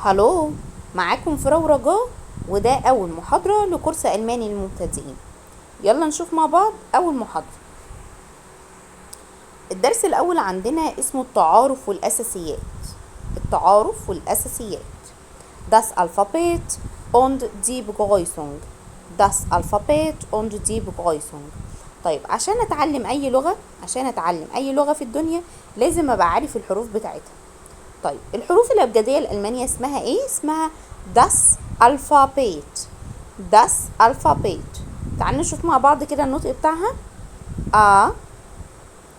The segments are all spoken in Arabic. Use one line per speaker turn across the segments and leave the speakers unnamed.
هالو، معاكم فراو رجاء، وده أول محاضرة لكورس ألماني للمبتدئين. يلا نشوف مع بعض أول محاضرة. الدرس الأول عندنا اسمه التعارف والأساسيات. التعارف والأساسيات. Das Alphabet und die Begrüßung. Das Alphabet und die Begrüßung. طيب عشان أتعلم أي لغة في الدنيا لازم أبقى عارف الحروف بتاعتها. طيب الحروف الأبجدية الألمانية اسمها ايه؟ اسمها das Alphabet. das Alphabet. تعالوا نشوف مع بعض كده النطق بتاعها. A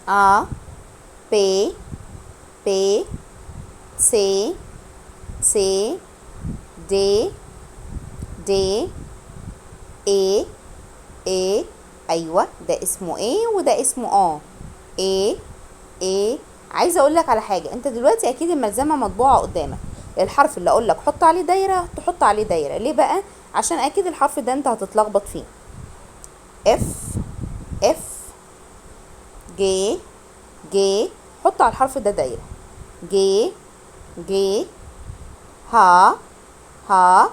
A B B C C D D E E. ايوه ده اسمه ايه وده اسمه ايه ايه. عايزه اقول لك على حاجه، انت دلوقتي اكيد الملزمه مطبوعه قدامك. الحرف اللي اقول لك حط عليه دايره تحط عليه دايره. ليه بقى؟ عشان اكيد الحرف ده انت هتتلخبط فيه. اف جي جي، حط على الحرف ده دايره. جي جي. ها ها.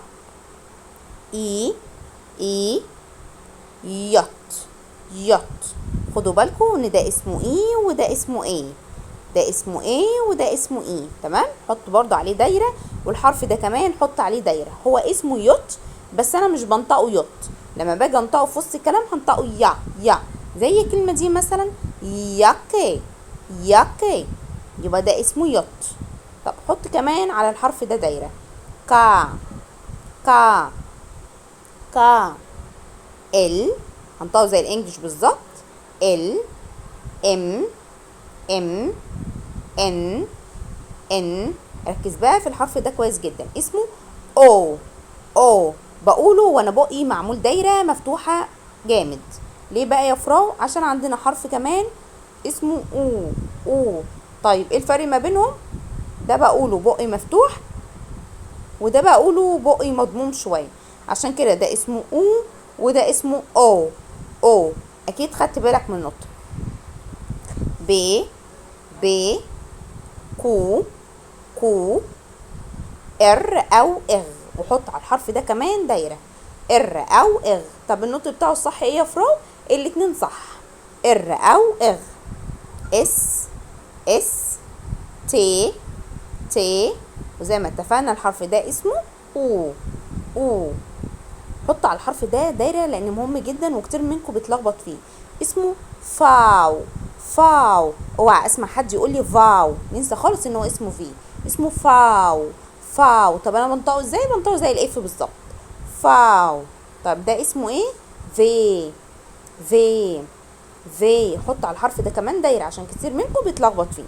اي اي. يط يط. خدوا بالكم ان ده اسمه اي وده اسمه ايه. ده اسمه ايه وده اسمه ايه. تمام. حط برضو عليه دايره، والحرف ده كمان حط عليه دايره. هو اسمه يط بس انا مش بنطقه يط. لما باجي انطقه في وسط الكلام هنطقه يا. زي الكلمه دي مثلا ياكي ياكي، يبقى ده اسمه يط. طب حط كمان على الحرف ده دايره. كا كا كا. ال، هنطقه زي الانجليش بالظبط. ال ام ام ان ان. ركز بقى في الحرف ده كويس جدا. اسمه او بقوله وانا بقي معمول دايره مفتوحه جامد. ليه بقى يا فراو؟ عشان عندنا حرف كمان اسمه او. طيب ايه الفرق ما بينهم؟ ده بقوله بقي مفتوح وده بقوله بقي مضموم شويه. عشان كده ده اسمه وده اسمه او. اكيد خدت بالك من النطق. ب كو ار او اغ، وحط على الحرف ده كمان دايره. ار او اغ. طب النطق بتاعه الصح ايه يا فراو؟ الاتنين صح. ار او اغ. اس تي. وزي ما اتفقنا الحرف ده اسمه او. حط على الحرف ده دايره لان مهم جدا وكتير منكم بيتلخبط فيه. اسمه فاو. اوعى اسمع حد يقول لي فاو، ننسى خالص ان هو اسمه في. اسمه فاو. طب انا بنطقه ازاي؟ بنطقه زي الاف بالظبط. فاو. طب ده اسمه ايه؟ في. حط على الحرف ده كمان دايره عشان كتير منكم بيتلخبط فيه.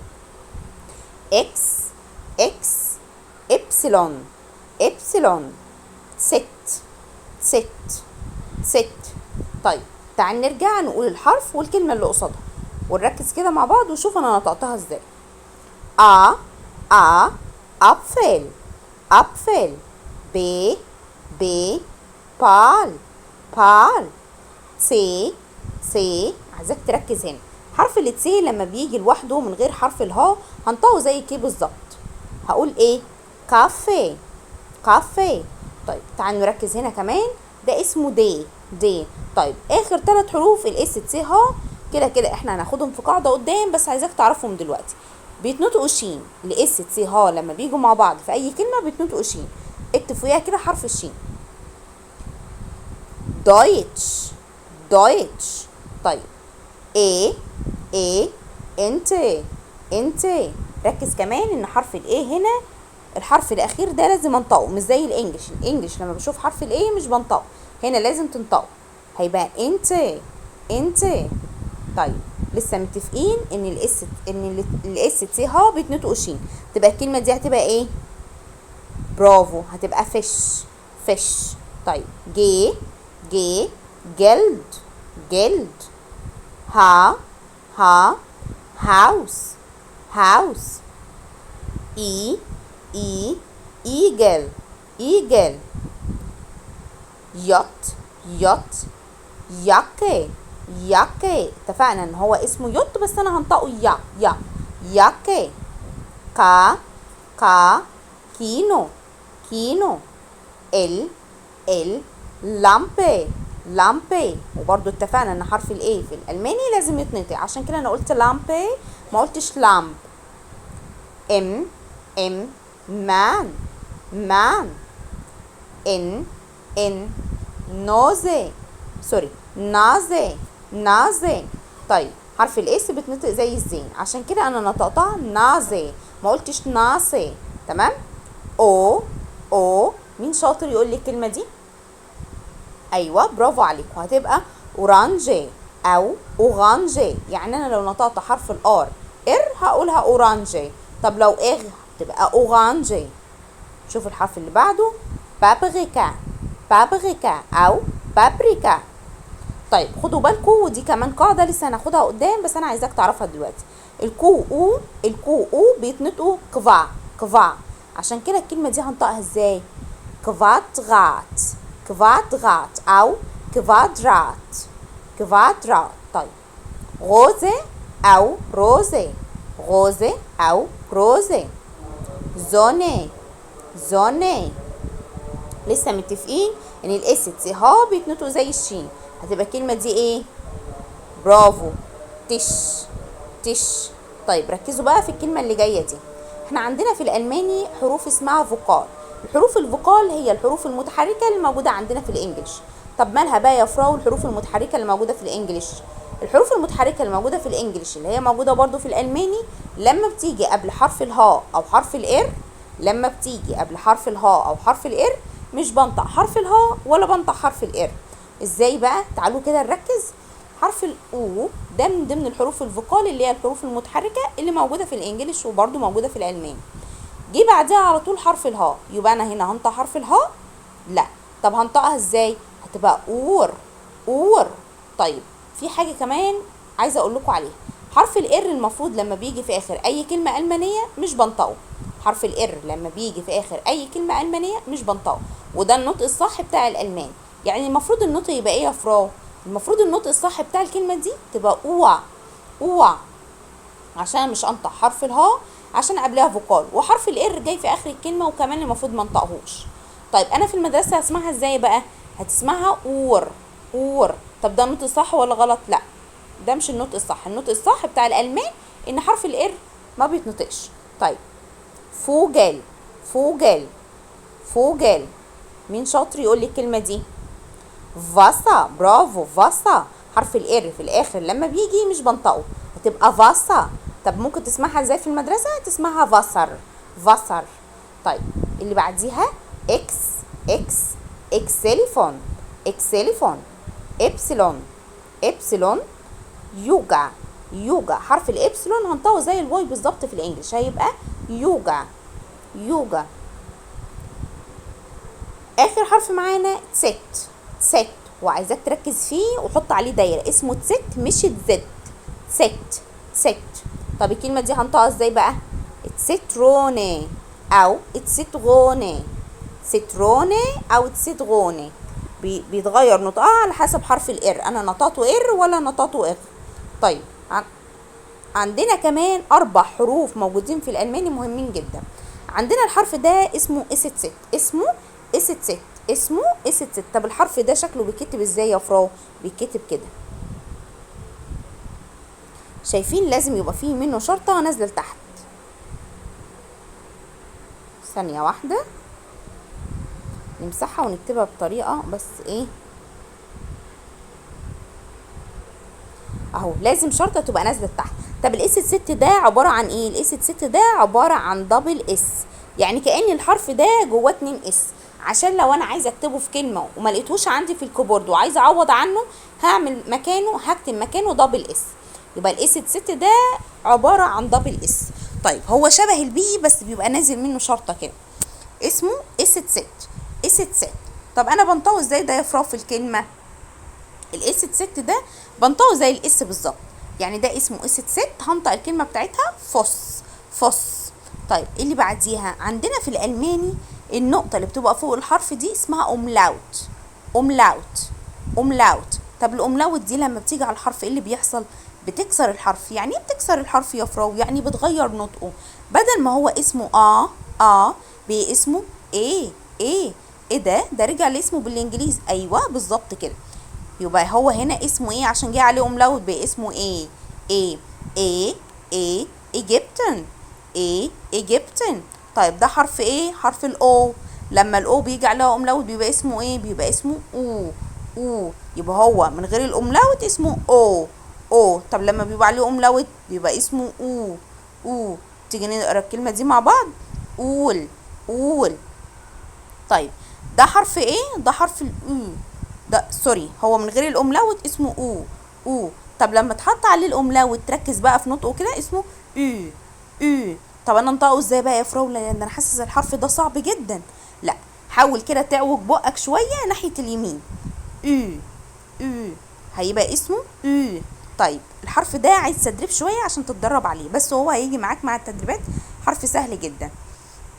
اكس ابسلون. ست. طيب تعال نرجع نقول الحرف والكلمه اللي قصادها ونركز كده مع بعض وشوف انا نطقتها ازاي. ا ابفل. ب بال. سي. عايزاك تركز هنا. حرف التسي لما بيجي لوحده من غير حرف الها هنطقه زي كي بالظبط. هقول ايه؟ كافي. طيب تعالوا نركز هنا كمان. ده اسمه دي. طيب اخر 3 حروف الاس تي ها كده احنا هناخدهم في قاعده قدام، بس عايزاك تعرفهم دلوقتي. بيتنطقوا شين. الاس تي ها لما بيجوا مع بعض في اي كلمه بيتنطقوا شين. اكتب فوقيها كده حرف الشين. دويتش. طيب ايه انت. ركز كمان ان حرف الايه هنا الحرف الاخير ده لازم انطقه، مش زي الانجليش لما بشوف حرف الايه مش بنطقه. هنا لازم تنطقه. هيبقى انت. طيب لسه متفقين ان الاس تي ها بيتنطقوا شين. تبقى الكلمه دي هتبقى ايه؟ برافو، هتبقى فيش. طيب جي جلد. ها هاوس. ايجل. يط. ياكي. اتفقنا ان هو اسمه يط بس انا هنطقه ياكي. كينو. كينو. ال لامبي. لامبي. وبرضو اتفقنا ان حرف الاي في الالماني لازم يتنطق، عشان كده انا قلت لامبي ما قلتش لامب. ام مان. مان. ان نوزي. سوري، نازي. نازي. طيب حرف الاس بتنطق زي الزين، عشان كده انا نطقتها نازي ما قلتش ناسي. تمام. او مين شاطر يقول لي الكلمه دي؟ ايوه برافو عليكم، هتبقى اورانجي او اورانجي. يعني انا لو نطقت حرف الار هقولها اورانجي. طب لو تبقى اورانجي. شوف الحرف اللي بعده، بابريكا. بابريكا او بابريكا. طيب خدوا بالكم، ودي كمان قاعده لسه هناخدها قدام بس انا عايزاك تعرفها دلوقتي. الكو او بيتنطقوا كفا كفا، عشان كده الكلمه دي هنطقها ازاي؟ كفاترات. كفاترات او كفادرات. كفادرات. طيب غوزي او روزي. غوزي او روزي. زوني. زوني. لسه متفقين ان الاس تي ها بيتنطقوا زي الشين، هتبقى الكلمه دي ايه؟ برافو، تش. تش. طيب ركزوا بقى في الكلمه اللي جايه دي. احنا عندنا في الالماني حروف اسمها فوكال. الحروف الفوكال هي الحروف المتحركه اللي موجوده عندنا في الانجليش. طب مالها بقى يا فراو الحروف المتحركه اللي موجوده في الانجليش؟ الحروف المتحركه اللي موجوده في الانجليش اللي هي موجوده برضو في الالماني، لما بتيجي قبل حرف الهاء او حرف الار، لما بتيجي قبل حرف الهاء او حرف الار مش بنطق حرف الهاء ولا بنطق حرف الار. ازاي بقى؟ تعالوا كده نركز. حرف الاو ده من ضمن الحروف الفوكال اللي هي الحروف المتحركه اللي موجوده في الانجليش وبرده موجوده في الالماني. جه بعدها على طول حرف الهاء، يبقى انا هنا هنطق حرف الهاء؟ لا. طب هنطقها ازاي؟ هتبقى اور. اور. طيب في حاجه كمان عايزه اقول لكم عليها. حرف الار المفروض لما بيجي في اخر اي كلمه المانيه مش بنطقه. حرف الار لما بيجي في اخر اي كلمه المانيه مش بنطقه، وده النطق الصح بتاع الالمان. يعني المفروض النطق يبقى ايه يا فراو؟ المفروض النطق الصح بتاع الكلمه دي تبقى اوع. اوع، عشان مش انطق حرف الهاء عشان قبلها فوكال، وحرف الار جاي في اخر الكلمه وكمان المفروض ما انطقهوش. طيب انا في المدرسه هسمعها ازاي بقى؟ هتسمعها اور. اور. طب ده النطق الصح ولا غلط؟ لا، ده مش النطق الصح. النطق الصح بتاع الالمان ان حرف الار ما بيتنطقش. طيب فوجل. فوجل. فوجل. مين شاطر يقول لي الكلمه دي؟ فاسا. برافو، فاسا. حرف الار في الاخر لما بيجي مش بنطقه، هتبقى فاسا. طب ممكن تسمعها ازاي في المدرسه؟ تسمعها فاسر. فاسر. طيب اللي بعديها اكس. اكس. اكسليفون. اكسليفون. ابسلون. ابسلون. يوجا. يوجا. حرف الابسلون هنطقه زي الواي بالظبط في الانجليش، هيبقى يوجا. يوجا. اخر حرف معانا تست. تست، وعايزاك تركز فيه وحط عليه دايره، اسمه تست مش تزد. تست. تست. طب الكلمه دي هنطقها ازاي بقى؟ تستروني او تستغوني. تستروني او تستغوني. بيتغير نطقها على حسب حرف الار، انا نطقته ار ولا نطقته اغ. طيب عندنا كمان 4 حروف موجودين في الالماني مهمين جدا. عندنا الحرف ده اسمه اس ست. اسمه اس ست. اسمه اس ست. طب الحرف ده شكله بيتكتب ازاي يا فراو؟ بيتكتب كده، شايفين؟ لازم يبقى فيه منه شرطه نازله لتحت. ثانيه واحده نمسحها ونكتبها بطريقه بس ايه اهو، لازم شرطه تبقى نازله لتحت. طب الاس ست ده عباره عن ايه؟ الاس ست ده عباره عن دبل اس، يعني كأن الحرف ده جواه 2 اس، عشان لو انا عايزه اكتبه في كلمه وما لقيتهوش عندي في الكيبورد وعايزه اعوض عنه هكتب مكانه دبل اس. يبقى الاس ست ده عباره عن دبل اس. طيب هو شبه البي بس بيبقى نازل منه شرطه كده، اسمه اس ست. اس ست. طب انا بنطقه ازاي ده يا فراو في الكلمه؟ الاس ست ده بنطقه زي الاس بالظبط، يعني ده اسمه اس ست، هنطق الكلمه بتاعتها فوس. فوس. طيب اللي بعديها عندنا في الالماني النقطه اللي بتبقى فوق الحرف دي اسمها اوملاوت. اوملاوت. اوملاوت. طب الاوملاوت دي لما بتيجي على الحرف ايه اللي بيحصل؟ بتكسر الحرف. يعني ايه بتكسر الحرف يا فراو؟ يعني بتغير نطقه، بدل ما هو اسمه بقى اسمه ايه ايه ايه ده رجع لاسمه بالانجليزي. ايوه بالظبط كده. يبقى هو هنا اسمه ايه عشان جه عليه املاوت بقى اسمه ايه؟ ايه ايه ايه ايجيبتن. ايه ايجيبتن. طيب ده حرف ايه؟ حرف الاو. لما الاو بيجي عليها املاوت بيبقى اسمه ايه؟ بيبقى اسمه او. او يبقى هو من غير الاملاوت اسمه او. او طب لما بيبقى عليه املاوت بيبقى اسمه او. او تيجي نقرا الكلمه دي مع بعض. قول قول. طيب ده حرف ايه؟ ده حرف الاو. ده سوري هو من غير الاملاوت اسمه او. او طب لما تحط عليه الاملاوت تركز بقى في نطقه كده اسمه او. او طب انا انطقه ازاي بقى يا فراوله؟ لان انا حاسس الحرف ده صعب جدا. لا حاول كده تعوج بقك شويه ناحيه اليمين. او. او هيبقى اسمه او. طيب الحرف ده عايز تدريب شويه عشان تتدرب عليه، بس هو هيجي معاك مع التدريبات. حرف سهل جدا.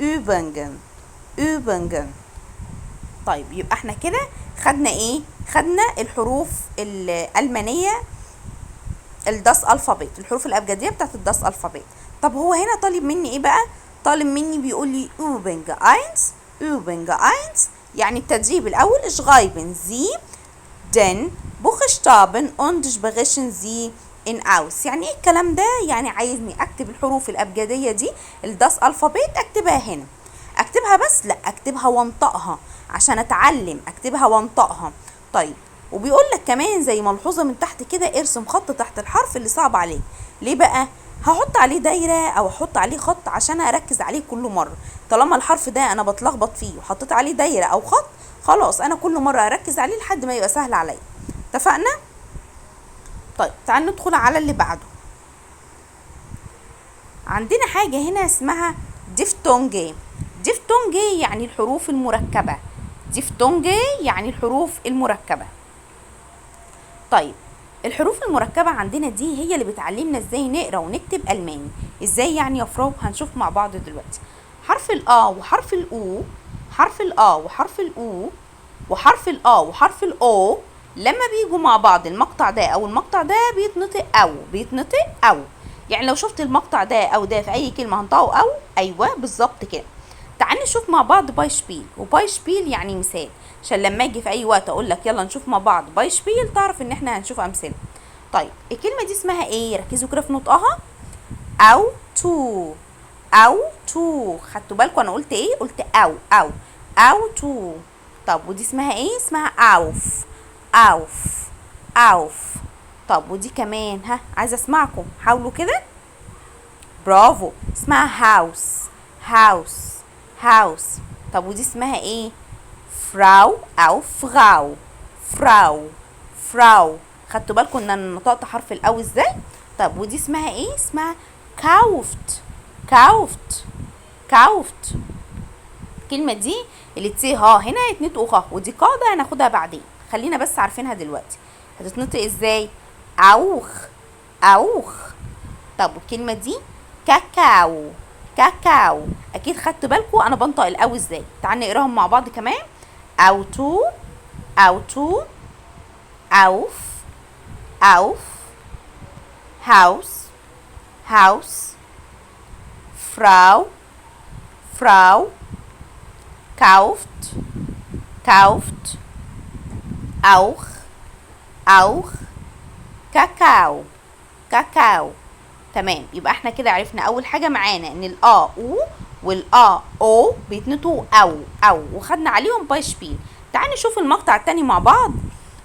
übungen. übungen. طيب يبقى احنا كده خدنا ايه؟ خدنا الحروف الألمانية الداس الفابيت، الحروف الأبجدية بتاعت الداس الفابيت. طب هو هنا طالب مني ايه بقى؟ طالب مني بيقول لي übung 1 übung 1 يعني التدريب الأول schreiben Sie den Buchstaben und sprechen Sie in aus. يعني ايه الكلام ده؟ يعني عايزني اكتب الحروف الأبجدية دي الداس الفابيت اكتبها هنا. اكتبها بس؟ لا اكتبها وانطقها عشان اتعلم اكتبها وانطقها. طيب وبيقول لك كمان زي ملحوظه من تحت كده ارسم خط تحت الحرف اللي صعب عليك. ليه بقى؟ هحط عليه دايره او احط عليه خط عشان اركز عليه كل مره. طالما الحرف ده انا بتلخبط فيه وحطيت عليه دايره او خط خلاص انا كل مره اركز عليه لحد ما يبقى سهل عليا. اتفقنا؟ طيب تعال ندخل على اللي بعده. عندنا حاجه هنا اسمها ديفتونجي. ديفتونجي يعني الحروف المركبة. ديفتونجي يعني الحروف المركبة. طيب الحروف المركبة عندنا دي هي اللي بتعلمنا ازاي نقرا ونكتب ألماني. ازاي يعني يا فراو؟ هنشوف مع بعض دلوقتي. حرف الآ وحرف الأو، حرف الآ وحرف الأو وحرف الآ وحرف الأو لما بيجوا مع بعض المقطع ده أو المقطع ده بيتنطق أو. بيتنطق أو يعني لو شفت المقطع ده أو ده في أي كلمة هنطقه أو. أيوه بالظبط كده. تعال نشوف مع بعض بايشبيل. وبايشبيل يعني مثال، عشان لما اجي في اي وقت اقول لك يلا نشوف مع بعض بايشبيل تعرف ان احنا هنشوف امثله. طيب الكلمه دي اسمها ايه؟ ركزوا كده في نطقها. او تو. او تو خدتوا بالكم انا قلت ايه؟ قلت او او او تو. طب ودي اسمها ايه؟ اسمها اوف. اوف اوف. طب ودي كمان ها عايزه اسمعكم حاولوا كده. برافو اسمها هاوس. هاوس هاوس. طب ودي اسمها ايه؟ فراو او فراو. فراو فراو. خدتوا بالكم ان انا نطقت حرف الاو ازاي؟ طب ودي اسمها ايه؟ اسمها كاوفت. كاوفت كاوفت. الكلمه دي اللي تسي ها هنا يتنطقوا خا، ودي قاعده هناخدها بعدين، خلينا بس عارفينها دلوقتي. هتتنطق ازاي؟ اوخ. اوخ. طب والكلمه دي كاكاو. كاكاو. اكيد خدت بالكم انا بنطق الاو ازاي. تعال نقراهم مع بعض كمان. اوتو. اوتو. اوف. اوف. هاوس. هاوس. فراو. فراو. كاوفت. كاوفت. اوخ. اوخ. كاكاو. كاكاو. تمام. يبقى احنا كده عرفنا اول حاجه معانا ان الا او والا او بيتنطقوا او او وخدنا عليهم بايشبيل. تعال نشوف المقطع التاني مع بعض.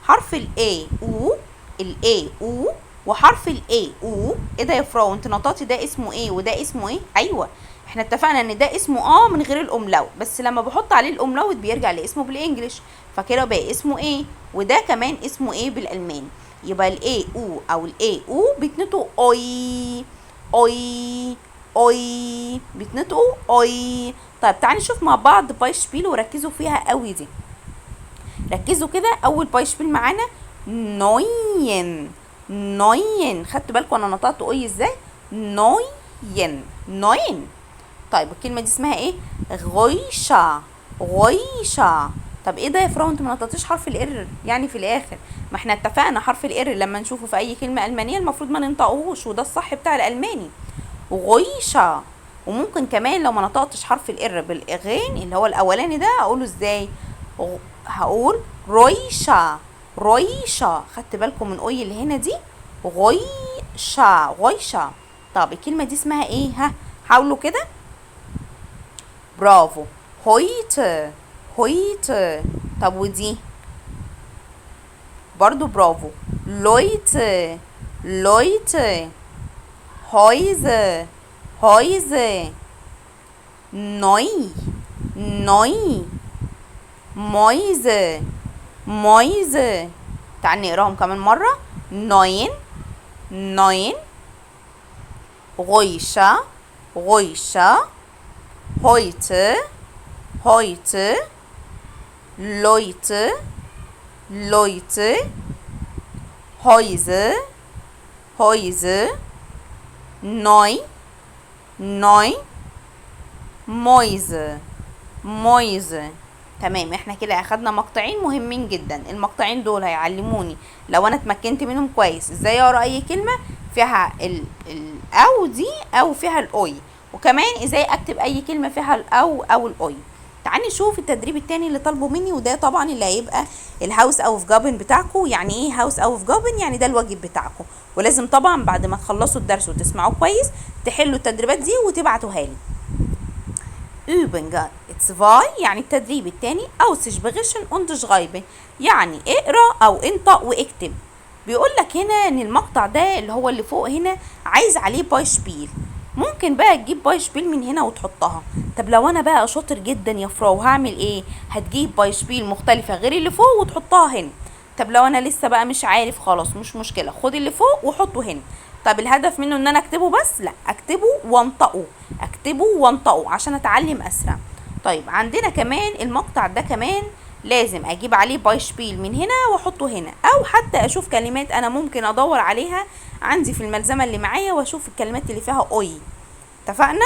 حرف الاي او. الاي او وحرف الاي او. ايه ده يا فراو؟ انت نطقتي ده اسمه ايه وده اسمه ايه؟ ايوه احنا اتفقنا ان ده اسمه من غير الاملاوت، بس لما بحط عليه الاملاوت بيرجع لاسمه بالانجلش، فكده بقى اسمه ايه. وده كمان اسمه ايه بالالماني. يبقى الاي او الاي او بيتنطقوا اوي. اوي اوي بيتنطقوا اوي. طيب تعالي نشوف مع بعض بايشبيل وركزوا فيها قوي دي. ركزوا كده. اول بايشبيل معانا نوين. نوين. خدتوا بالكم انا نطقت اوي ازاي؟ نوين. نوين. طيب الكلمه دي اسمها ايه؟ غويشة. غويشة. طب ايه ده يا فراو؟ انت ما نطقتيش حرف الار يعني في الاخر. ما احنا اتفقنا حرف الار لما نشوفه في اي كلمه المانيه المفروض ما ننطقهوش، وده الصح بتاع الالماني. غويشة. وممكن كمان لو ما نطقتش حرف الار بالاغين اللي هو الاولاني ده اقوله ازاي؟ هقول رويشا. رويشا، خدت بالكم من اوي اللي هنا دي؟ غويشا غويشا. طب الكلمه دي اسمها ايه؟ ها حاولوا كده. برافو، هويت. هويت. طب ودي برضو برافو، لويت. لويت. هويز. هويز. نوي. نوي. مويز. مويز. تعال نقراهم كمان مرة. نوين. نوين. غويشة. غويشة. هويت. هويت. لويت. لويت. هويز. هويز. نوي. نوي. مويز. مويز. تمام، احنا كده اخدنا مقطعين مهمين جدا. المقطعين دول هيعلموني لو انا اتمكنت منهم كويس ازاي اقرا اي كلمه فيها او دي او فيها الاوي، وكمان ازاي اكتب اي كلمه فيها الاو او الاوي. تعالي نشوف التدريب التاني اللي طالبه مني، وده طبعا اللي هيبقى الهاوس اوف جابن بتاعكم. يعني ايه هاوس اوف جابن؟ يعني ده الواجب بتاعكم، ولازم طبعا بعد ما تخلصوا الدرس وتسمعوه كويس تحلوا التدريبات دي وتبعتوها لي. Übung 2 يعني التدريب التاني، Ausgesprochen und schreiben يعني اقرا او انطق واكتب. بيقول لك هنا ان المقطع ده اللي هو اللي فوق هنا عايز عليه بايشبيل. ممكن بقى تجيب بايشبيل من هنا وتحطها. طب لو انا بقى شاطر جدا يا فراو هعمل ايه؟ هتجيب بايشبيل مختلفه غير اللي فوق وتحطها هنا. طب لو انا لسه بقى مش عارف، خلاص مش مشكله، خد اللي فوق وحطه هنا. طب الهدف منه ان انا اكتبه بس؟ لا، اكتبه وانطقه. اكتبه وانطقه عشان اتعلم اسرع. طيب عندنا كمان المقطع ده كمان لازم اجيب عليه بايشبيل من هنا واحطه هنا، او حتى اشوف كلمات انا ممكن ادور عليها عندي في الملزمه اللي معايا واشوف الكلمات اللي فيها اوي. اتفقنا؟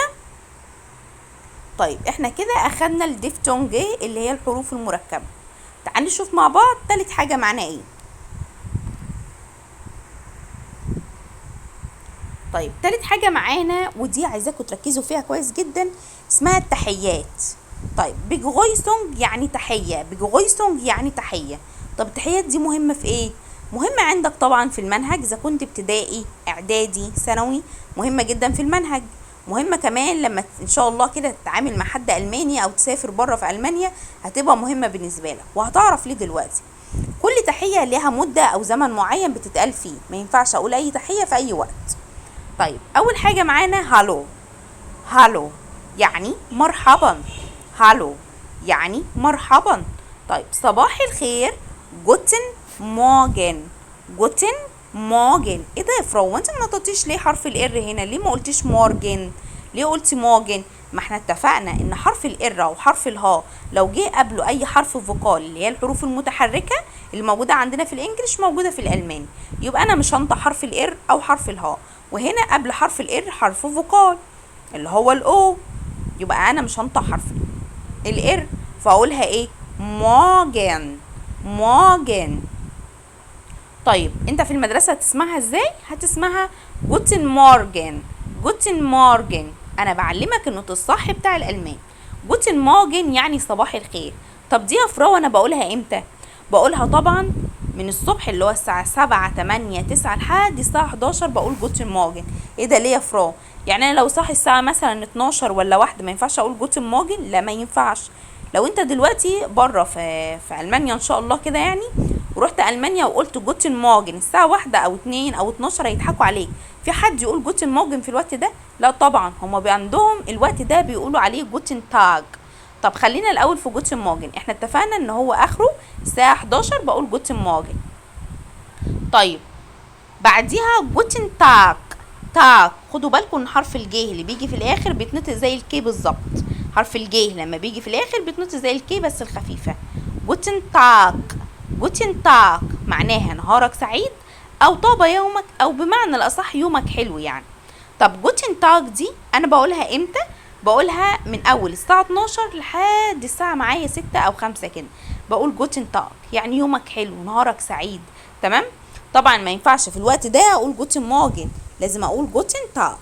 طيب احنا كده اخدنا الديفتونج اللي هي الحروف المركبه. تعالوا نشوف مع بعض تالت حاجه معناها ايه. طيب تالت حاجة معانا ودي عايزاكم تركزوا فيها كويس جدا، اسمها التحيات. طيب بيجويسونج يعني تحية، بيجويسونج يعني تحية. طب التحيات دي مهمة في ايه؟ مهمة عندك طبعا في المنهج اذا كنت ابتدائي اعدادي ثانوي، مهمة جدا في المنهج. مهمة كمان لما ان شاء الله كده تتعامل مع حد الماني او تسافر بره في المانيا هتبقى مهمة بالنسبة لك، وهتعرف ليه دلوقتي. كل تحية ليها مدة او زمن معين بتتقال فيه، ما ينفعش اقول اي تحية في اي وقت. طيب اول حاجة معانا هالو. هالو يعني مرحبا. هالو يعني مرحبا. طيب صباح الخير، جوتن مورجن. جوتن مورجن. ايه ده يا فراو، انت ما نطقتيش ليه حرف الار هنا؟ ليه ما قلتيش مورجن؟ ليه قلتي مورجن؟ ما احنا اتفقنا ان حرف الار او حرف الها لو جه قبله اي حرف فوكال اللي هي الحروف المتحركه اللي موجوده عندنا في الانجليش موجوده في الالماني، يبقى انا مش هنطق حرف الار او حرف الها. وهنا قبل حرف الار حرف فوكال اللي هو الاو، يبقى انا مش هنطق حرف الار، فاقولها ايه؟ مورجن. مورجن. طيب انت في المدرسه هتسمعها ازاي؟ هتسمعها جوتن مورجن. جوتن مورجن. انا بعلمك النطق الصح بتاع الالمان. جوتن مورجن يعني صباح الخير. طب دي يا فراو انا بقولها امتى؟ بقولها طبعا من الصبح اللي هو الساعة 7 8 9 لحد الساعة 11 بقول جوتن مورجن. ايه ده ليه يا فراو؟ يعني انا لو صاحي الساعة مثلا 12 ولا 1 ما ينفعش اقول جوتن مورجن؟ لا ما ينفعش. لو انت دلوقتي بره في المانيا ان شاء الله كده يعني، ورحت المانيا وقلت جوتن مورجن الساعة 1 او 2 او 12 هيضحكوا عليك. في حد يقول جوتن مورجن في الوقت ده؟ لا طبعا، هما عندهم الوقت ده بيقولوا عليه جوتن تاج. طب خلينا الاول في جوتن مورجن، احنا اتفقنا ان هو اخره الساعة 11 بقول جوتن مورجن. طيب بعديها جوتن تاك. تاك، خدوا بالكم ان حرف الجي اللي بيجي في الاخر بيتنطق زي الكي بالظبط. حرف الجي لما بيجي في الاخر بيتنطق زي الكي بس الخفيفه. جوتن تاك. جوتن تاك معناها نهارك سعيد او طاب يومك، او بمعنى الاصح يومك حلو يعني. طب جوتن تاك دي انا بقولها امتى؟ بقولها من اول الساعه 12 لحد الساعه معايا 6 او 5 كده، بقول جوتن تاك يعني يومك حلو نهارك سعيد. تمام. طبعا ما ينفعش في الوقت ده اقول جوتن مورجن، لازم اقول جوتن تاك.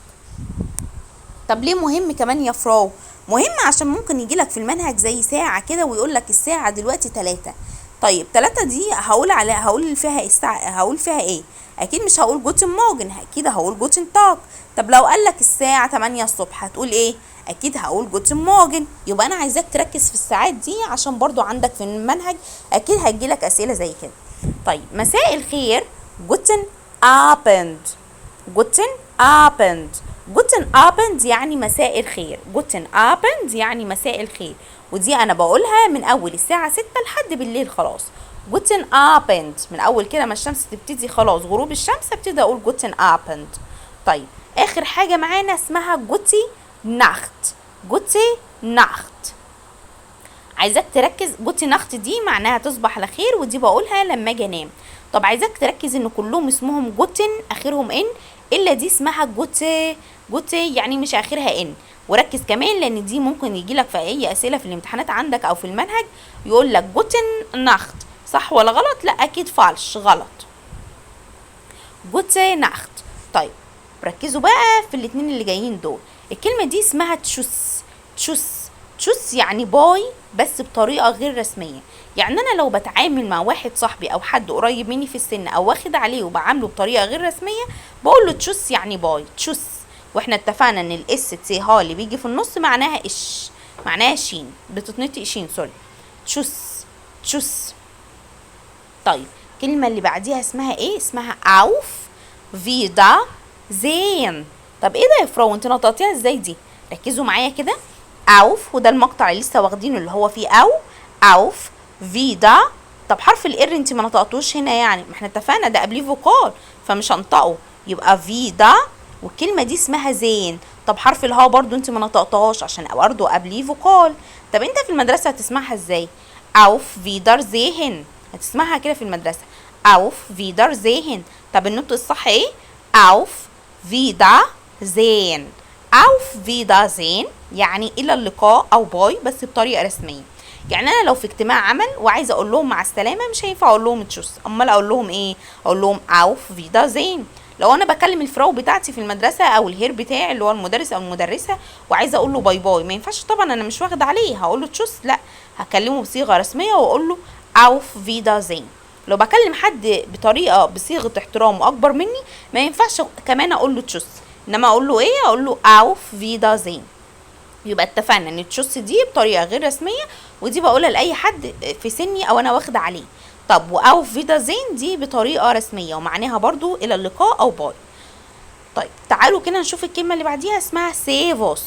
طب ليه مهم كمان يا فراو؟ مهم عشان ممكن يجيلك في المنهج زي ساعة كده ويقولك الساعة دلوقتي 3. طيب 3 دي هقول فيها الساعة، هقول فيها ايه؟ اكيد مش هقول جوتن موجن، اكيد هقول جوتن تاج. طب لو قالك الساعة 8 الصبح هتقول ايه؟ اكيد هقول جوتن موجن. يبقى انا عايزاك تركز في الساعات دي عشان برضو عندك في المنهج اكيد هتجيلك اسئلة زي كده. طيب مساء الخير جوتن ابند. جوتن ابند. جوتن ابند يعني مساء الخير. جوتن ابند يعني مساء الخير، ودي انا بقولها من اول الساعة 6 لحد بالليل خلاص. جوتن ابند من اول كده ما الشمس تبتدي خلاص غروب الشمس ابتدي اقول جوتن ابند. طيب اخر حاجة معانا اسمها جوتي ناخت. جوتي ناخت. عايزاك تركز، جوتي ناخت دي معناها تصبح على خير، ودي بقولها لما اجي انام. طب عايزاك تركز ان كلهم اسمهم جوتن اخرهم ان، الا دي اسمها جوتي. جوتي يعني مش اخرها ان. وركز كمان لان دي ممكن يجيلك في اي اسئله في الامتحانات عندك او في المنهج يقول لك جوتن ناخت، صح ولا غلط؟ لا اكيد فالش، غلط. جوتي ناخت. طيب ركزوا بقى في الاتنين اللي جايين دول. الكلمه دي اسمها تشوس. تشوس. تشوس يعني باي بس بطريقه غير رسميه. يعني انا لو بتعامل مع واحد صاحبي او حد قريب مني في السن او واخد عليه وبعامله بطريقه غير رسميه بقول له تشوس يعني باي. تشوس. واحنا اتفقنا ان الاس تي ها اللي بيجي في النص معناها اش، معناها شين، بتتنطق شين سوري. تشوس. تشوس. طيب الكلمه اللي بعديها اسمها ايه؟ اسمها اوف فيدا زين. طب ايه ده يا فرو انت نطقتيها ازاي دي؟ ركزوا معايا كده. اوف، وده المقطع اللي لسه واخدينه اللي هو فيه اوف فيدا. طب حرف الار انت ما نطقتوش هنا، يعني ما احنا اتفقنا ده قبليه فوكال فمش هنطقه، يبقى فيدا. والكلمه دي اسمها زين. طب حرف الها برضو انت ما نطقتهاش عشان برضو قبليه فوكال. طب انت في المدرسه هتسمعها ازاي؟ اوف فيدر زيهن، هتسمعها كده في المدرسه اوف فيدر زيهن. طب النطق الصح ايه؟ اوف فيدا زين. اوف فيدا زين يعني الى اللقاء او باي بس بطريقه رسميه. يعني انا لو في اجتماع عمل وعايزه اقول لهم مع السلامه مش هينفع اقول لهم تشوس، امال اقول لهم ايه؟ اقول لهم اوف فيدا زين. لو انا بكلم الفراو بتاعتي في المدرسه او الهير بتاعي اللي هو المدرس او المدرسه وعايزه اقول له باي باي، ما ينفعش طبعا انا مش واخده عليه هقول له تشوس، لا هكلمه بصيغه رسميه واقول له اوف فيدا زين. لو بكلم حد بطريقه بصيغه احترام اكبر مني ما ينفعش كمان اقول له تشوس، انما اقول له ايه؟ اقول له اوف فيدا زين. يبقى اتفقنا ان تشوس دي بطريقه غير رسميه، ودي بقولها لاي حد في سني او انا واخده عليه. طب واوف فيدا زين دي بطريقه رسميه ومعناها برضو الى اللقاء او باي. طيب تعالوا كده نشوف الكلمه اللي بعديها اسمها سيفوس.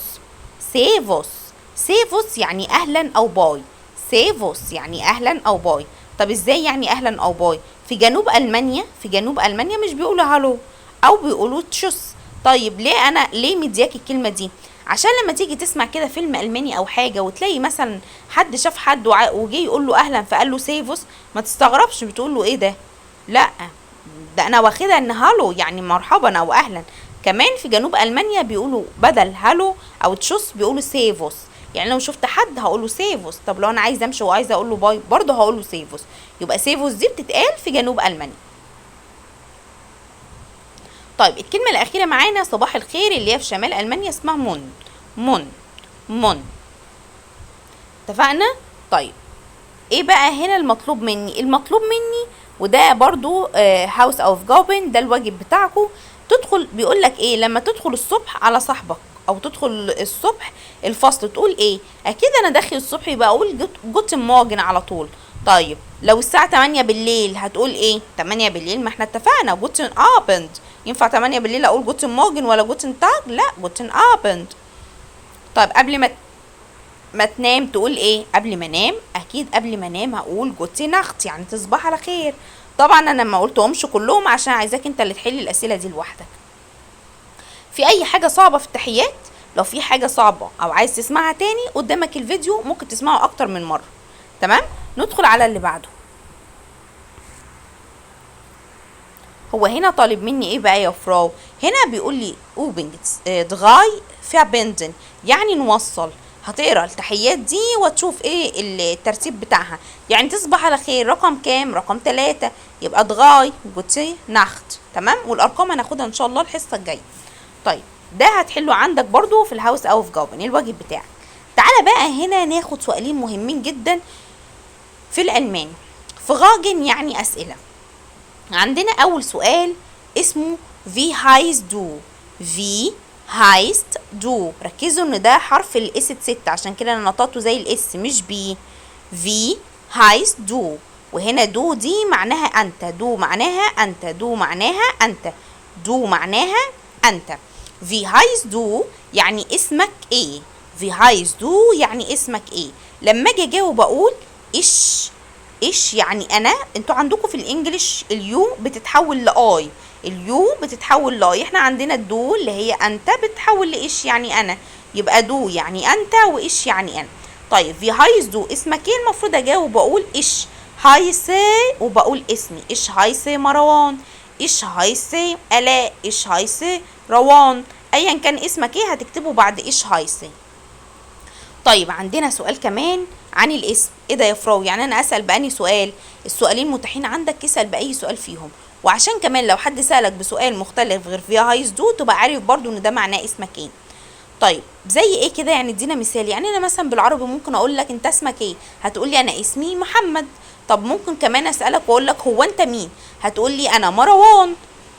سيفوس. سيفوس يعني اهلا او باي. سيفوس يعني اهلا او باي. طب ازاي يعني اهلا او باي؟ في جنوب المانيا، في جنوب المانيا مش بيقولوا هالو او بيقولوا تشوس. طيب ليه انا ليه مدياك الكلمه دي؟ عشان لما تيجي تسمع كده فيلم الماني او حاجه وتلاقي مثلا حد شاف حد وجه يقول له اهلا فقال له سيفوس، ما تستغربش بتقول له ايه ده، لا ده انا واخدها ان هالو يعني مرحبا او اهلا. كمان في جنوب المانيا بيقولوا بدل هالو او تشوس بيقولوا سيفوس. يعني لو شفت حد هقول له سيفوس، طب لو انا عايزه امشي وعايزه اقول له باي برضه هقول له سيفوس. يبقى سيفوس دي بتتقال في جنوب المانيا. طيب الكلمه الاخيره معانا صباح الخير اللي هي في شمال المانيا اسمها مون. مون. مون. اتفقنا؟ طيب ايه بقى هنا المطلوب مني؟ المطلوب مني وده برضو هاوس اوف جوبن ده الواجب بتاعكم، تدخل بيقول لك ايه لما تدخل الصبح على صاحبك او تدخل الصبح الفصل تقول ايه؟ اكيد انا داخل الصبح يبقى اقول جوتن مورجن على طول. طيب لو الساعه 8 بالليل هتقول ايه؟ 8 بالليل ما احنا اتفقنا جوتن ابند. ينفع 8 بالليل اقول جوتن مورجن ولا جوتن تاج؟ لا جوتن ابند. طيب قبل ما تنام تقول ايه؟ قبل ما انام اكيد قبل ما انام هقول جوتي ناخت يعني تصبح على خير. طبعا انا ما قلتهمش كلهم عشان عايزاك انت اللي تحل الاسئله دي لوحدك. في اي حاجه صعبه في التحيات؟ لو في حاجه صعبه او عايز تسمعها تاني قدامك الفيديو ممكن تسمعه اكتر من مره. تمام؟ ندخل على اللي بعده. هو هنا طالب مني ايه بقى يا فراو؟ هنا بيقول لي اوبنج دغاي فابندن يعني نوصل. هتقرا التحيات دي وتشوف ايه الترتيب بتاعها. يعني تصبح على خير رقم كام؟ رقم 3 يبقى دغاي جوتي ناخت. تمام؟ والارقام هناخدها ان شاء الله الحصه الجايه. طيب ده هتحله عندك برضو في الهاوس او في جوبن الواجب بتاعك. تعالى بقى هنا ناخد سؤالين مهمين جدا في الألماني. فراجن يعني أسئلة. عندنا أول سؤال اسمه في هايست دو. في هايست دو، ركزوا ان ده حرف الاس 6 عشان كده انا نطقته زي الاس مش بي. في هايست دو، وهنا دو دي معناها انت، دو معناها انت، دو معناها انت، دو معناها انت. في هايست دو يعني اسمك ايه. في هايست دو يعني اسمك ايه. لما اجي اجاوب اقول ايش. ايش يعني انا. انتوا عندكم في الانجليش اليو بتتحول لاي، اليو بتتحول لاي. احنا عندنا الدو اللي هي انت بتتحول لايش يعني انا، يبقى دو يعني انت وايش يعني انا. طيب في هايس دو اسمك ايه، المفروض اجاوب واقول ايش هايسي، وبقول اسمي ايش هايسي مروان، ايش هايسي الاء، ايش هايسي روان، ايا كان اسمك ايه هتكتبه بعد ايش هايسي. طيب عندنا سؤال كمان عن الاسم. ايه ده يا فراو، يعني انا اسال باني سؤال؟ السؤالين متاحين عندك، اسال باي سؤال فيهم. وعشان كمان لو حد سالك بسؤال مختلف غير فيها هايز دو تبقى عارف برضو ان ده معناه اسمك ايه. طيب زي ايه كده، يعني ادينا مثال. يعني انا مثلا بالعربي ممكن اقول لك انت اسمك ايه، هتقول لي انا اسمي محمد. طب ممكن كمان اسالك واقول لك هو انت مين، هتقول لي انا مروان.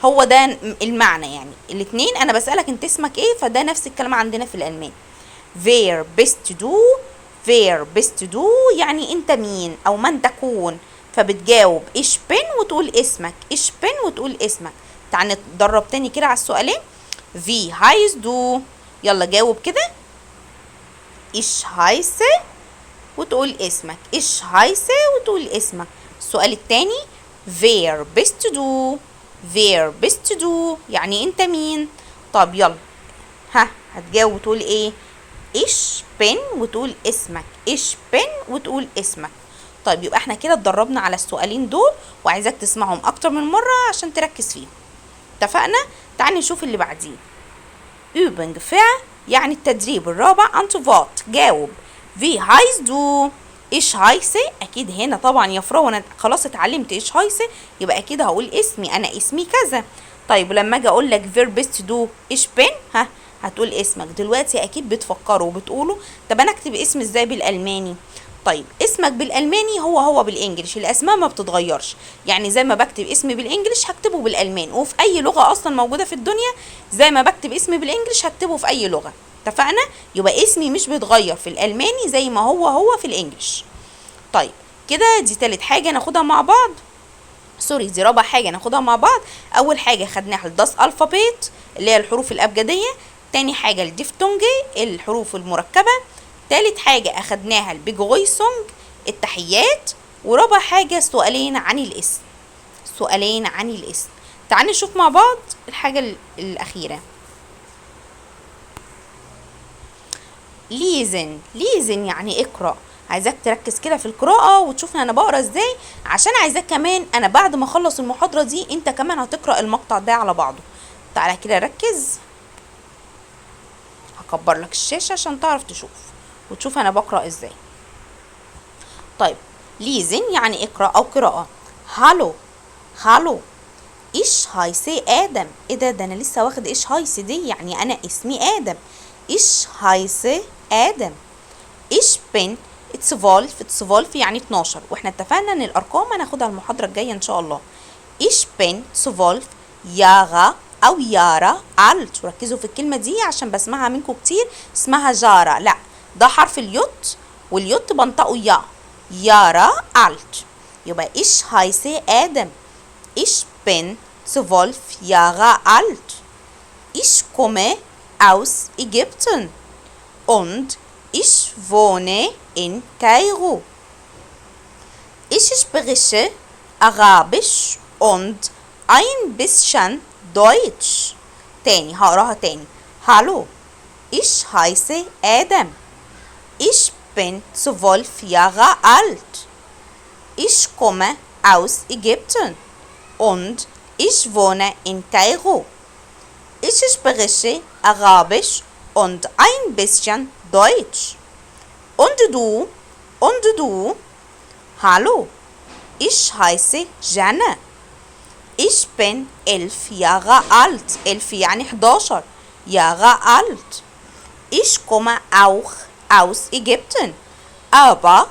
هو ده المعنى، يعني الاثنين انا بسالك انت اسمك ايه، فده نفس الكلام عندنا في الالماني. wer bist du. wer bist du يعني انت مين او من تكون، فبتجاوب ich bin وتقول اسمك، ich bin وتقول اسمك. تعال نتدرب تاني كده على السؤالين. wie heißt du، يلا جاوب كده. ich heiße وتقول اسمك، ich heiße وتقول اسمك. السؤال التاني wer bist du. wer bist du يعني انت مين. طب يلا ها هتجاوب وتقول ايه، إيش بن وتقول اسمك، إيش بن وتقول اسمك. طيب يبقى احنا كده اتدربنا على السؤالين دول، وعايزاك تسمعهم اكتر من مرة عشان تركز فيهم. اتفقنا؟ تعالي نشوف اللي بعديه. übung فعل يعني التدريب الرابع. antwort جاوب. wie heißt du. ايش هايسي، اكيد هنا طبعا يا فرو انا خلاص اتعلمت ايش هايسي، يبقى اكيد هقول اسمي، انا اسمي كذا. طيب لما اجي اقول لك verb bist du ايش بن، ها هتقول اسمك. دلوقتي اكيد بتفكروا وبتقولوا طب انا اكتب اسم ازاي بالالماني. طيب اسمك بالالماني هو بالانجليش، الاسماء ما بتتغيرش. يعني زي ما بكتب اسمي بالانجليش هكتبه بالالماني، وفي اي لغه اصلا موجوده في الدنيا زي ما بكتب اسمي بالانجليش هكتبه في اي لغه. اتفقنا؟ يبقى اسمي مش بيتغير في الالماني زي ما هو في الانجليش. طيب كده دي تالت حاجه ناخدها مع بعض، سوري دي رابع حاجه ناخدها مع بعض. اول حاجه خدناها الداس الفابيت اللي هي الحروف الابجديه، تاني حاجه الديفتونجي الحروف المركبه، تالت حاجه اخدناها البيجويسونج التحيات، ورابع حاجه سؤالين عن الاسم. سؤالين عن الاسم. تعالوا نشوف مع بعض الحاجه الاخيره. ليزن. ليزن يعني اقرأ. عايزاك تركز كده في القراءة وتشوفني انا بقرا ازاي، عشان عايزاك كمان انا بعد ما اخلص المحاضرة دي انت كمان هتقرأ المقطع ده على بعضه. تعالى كده ركز، هكبر لك الشاشة عشان تعرف تشوف وتشوف انا بقرأ ازاي. طيب ليزن يعني اقرأ او قراءة. هالو. هالو. ايش هايسي ادم. ايه ده انا لسه واخد ايش هايسي دي، يعني انا اسمي ادم. ايش هايسي ادم. ايش بن 12 يعني 12، واحنا اتفقنا ان الارقام هناخدها المحاضره الجايه ان شاء الله. ايش بن 12 ياغا او يارا الت. ركزوا في الكلمه دي عشان بسمعها منكم كتير اسمها جارا، لا ده حرف اليوت، واليوت بنطقه يا. يارا الت. يبقى ايش هايسي ادم. ايش بن 12 ياغا الت. Ich komme aus Ägypten und ich wohne in Kairo. Ich spreche Arabisch und ein bisschen Deutsch. تاني هقراها تاني. Hallo, ich heiße Adam. Ich bin 12 Jahre alt. Ich komme aus Ägypten und ich wohne in Kairo. Ich spreche Arabisch und ein bisschen Deutsch. Und du? Und du? Hallo, ich heiße Jana. Ich bin 11 Jahre alt. 11 يعني 11. Jahre alt. Ich komme auch aus Ägypten, aber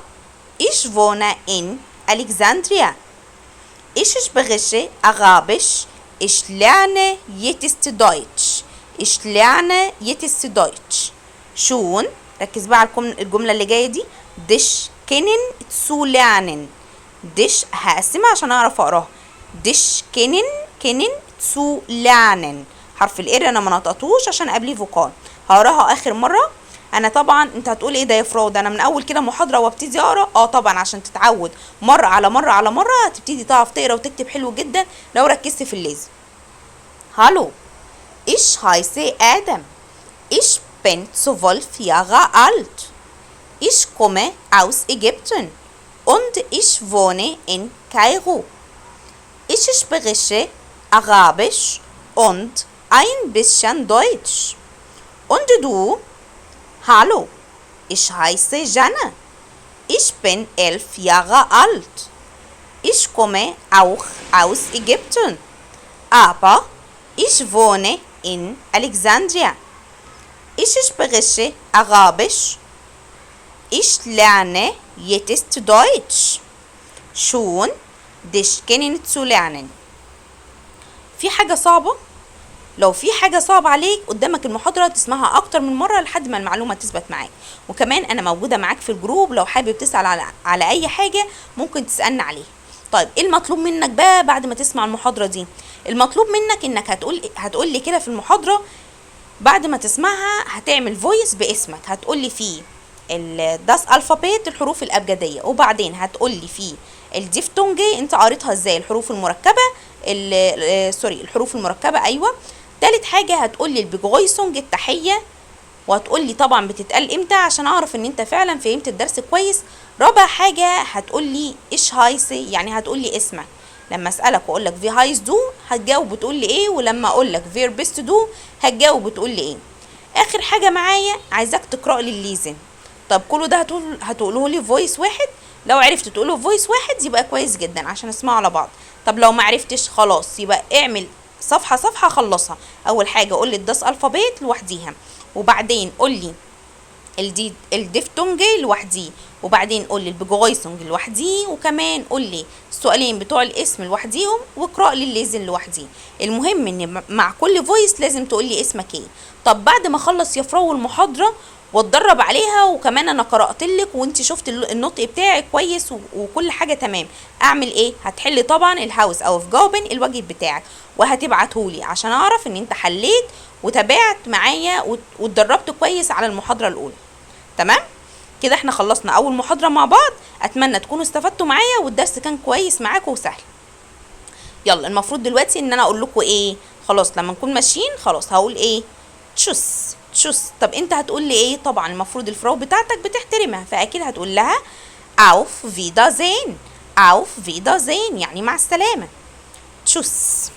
ich wohne in Alexandria. Ich spreche Arabisch. Ich lerne jetzt Deutsch. Ich lerne jetzt Deutsch. Schon. ركز بقى على الجملة اللي جاية دي. Dich kennen zu lernen. Dich هقسمها عشان أعرف أقراها. Dich kennen zu lernen. حرف الإر أنا ما نطقتوش عشان قبليه فوقال. هقراها آخر مرة. انا طبعا انت هتقول ايه ده يا فراد، انا من اول كده محاضره وابتدي اقرا؟ طبعا عشان تتعود مره على مره على مره هتبتدي تعرف تقرا وتكتب حلو جدا لو ركزت في اللازم. هالو، ich heiße Adam. Ich bin 12 Jahre alt. Ich komme aus Ägypten und ich wohne in Kairo. Ich spreche Arabisch und ein bisschen Deutsch. Und du? Hallo, ich heiße Jana. Ich bin 11 Jahre alt. Ich komme auch aus Ägypten, aber ich wohne in Alexandria. Ich spreche Arabisch. Ich lerne jetzt Deutsch. Schon dich kennenzulernen. في حاجة صعبة؟ لو في حاجة صعبة عليك قدامك المحاضرة تسمعها أكتر من مرة لحد ما المعلومة تثبت معاك. وكمان أنا موجودة معاك في الجروب، لو حابب تسأل على أي حاجة ممكن تسألنا عليه. طيب إيه المطلوب منك بقى بعد ما تسمع المحاضرة دي؟ المطلوب منك إنك هتقول لي كده في المحاضرة بعد ما تسمعها، هتعمل فويس باسمك. هتقول لي فيه الداس ألفابيت الحروف الأبجدية، وبعدين هتقول لي فيه الديفتونجي أنت قريتها إزاي، الحروف المركبة الحروف المركبة. أيوة. تالت حاجة هتقولي البيجويسونج التحية، وهتقولي طبعا بتتقال امتى عشان اعرف ان انت فعلا فهمت الدرس كويس. رابع حاجة هتقولي ايش هايسي، يعني هتقولي اسمك. لما اسألك واقولك في هايس دو هتجاوب بتقولي ايه، ولما اقولك فير بيست دو هتجاوب بتقولي ايه. اخر حاجة معايا عايزاك تقرأ لي الليزن. طب كله ده هتقوله لي فويس واحد. لو عرفت تقوله فويس واحد يبقى كويس جدا عشان اسمعه على بعض. طب لو ما عرفتش خلاص يبقى اعمل صفحة صفحة خلصها. اول حاجة قول لي الداس الفابيت لوحديها، وبعدين قول لي الديفتونجي لوحديه، وبعدين قول لي البيجويسونج لوحديه، وكمان قول لي السؤالين بتوع الاسم لوحديهم، واقرأ لي الليزن لوحديه. المهم ان مع كل فويس لازم تقول لي اسمك ايه. طب بعد ما اخلص يا فرو المحاضرة واتدرب عليها، وكمان انا قرأت لك وانت شفت النطق بتاعي كويس وكل حاجة تمام، اعمل ايه؟ هتحلي طبعا الهاوس او في جاوبن الواجب بتاعك وهتبعتهولي عشان اعرف ان انت حليت وتابعت معايا واتدربت كويس على المحاضرة الاولى. تمام كده احنا خلصنا اول محاضرة مع بعض. اتمنى تكونوا استفدتوا معايا والدرس كان كويس معاكم وسهل. يلا المفروض دلوقتي ان انا اقول لكم ايه. خلاص لما نكون ماشيين خلاص هقول ايه؟ تشوس. طب انت هتقول لي ايه؟ طبعا المفروض الفرو بتاعتك بتحترمها، فاكيد هتقول لها auf Wiedersehen. يعني مع السلامة. تشوس.